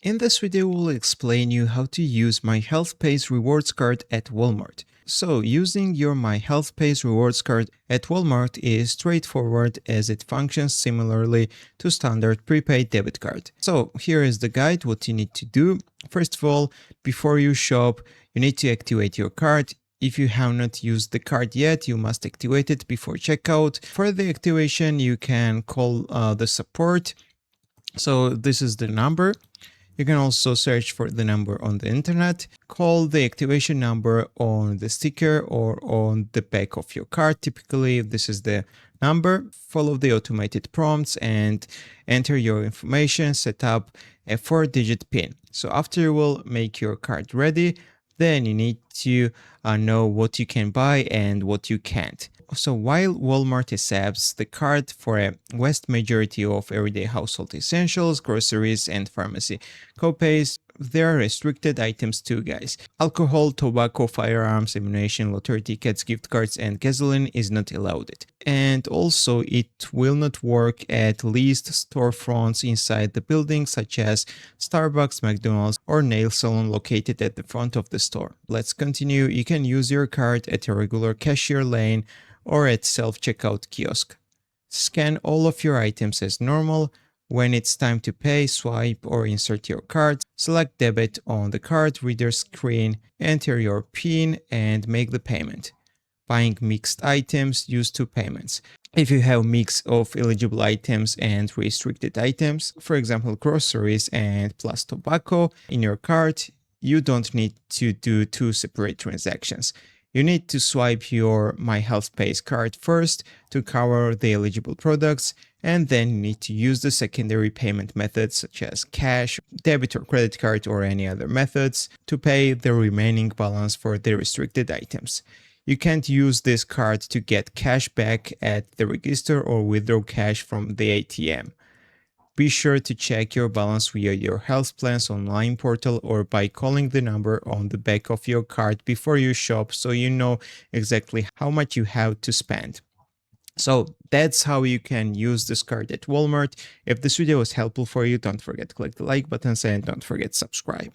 In this video, we'll explain you how to use My Health Pays rewards card at Walmart. So, using your My Health Pays rewards card at Walmart is straightforward as it functions similarly to standard prepaid debit card. So, here is the guide what you need to do. First of all, before you shop, you need to activate your card. If you have not used the card yet, you must activate it before checkout. For the activation, you can call the support. So this is the number. You can also search for the number on the internet, call the activation number on the sticker or on the back of your card. Typically, this is the number. Follow the automated prompts and enter your information, set up a 4-digit PIN. So after you will make your card ready, then you need to know what you can buy and what you can't. So while Walmart accepts the card for a vast majority of everyday household essentials, groceries, and pharmacy copays, there are restricted items too, guys. Alcohol, tobacco, firearms, ammunition, lottery tickets, gift cards, and gasoline is not allowed. And also, it will not work at least storefronts inside the building, such as Starbucks, McDonald's, or nail salon located at the front of the store. Let's continue. You can use your card at a regular cashier lane or at self-checkout kiosk. Scan all of your items as normal. When it's time to pay, swipe or insert your card, select debit on the card reader screen, enter your PIN and make the payment. Buying mixed items, use two payments. If you have mix of eligible items and restricted items, for example groceries and plus tobacco in your cart, you don't need to do two separate transactions. You need to swipe your My Health Pays card first to cover the eligible products, and then you need to use the secondary payment methods such as cash, debit or credit card or any other methods to pay the remaining balance for the restricted items. You can't use this card to get cash back at the register or withdraw cash from the ATM. Be sure to check your balance via your health plans online portal or by calling the number on the back of your card before you shop so you know exactly how much you have to spend. So that's how you can use this card at Walmart. If this video was helpful for you, don't forget to click the like button and don't forget to subscribe.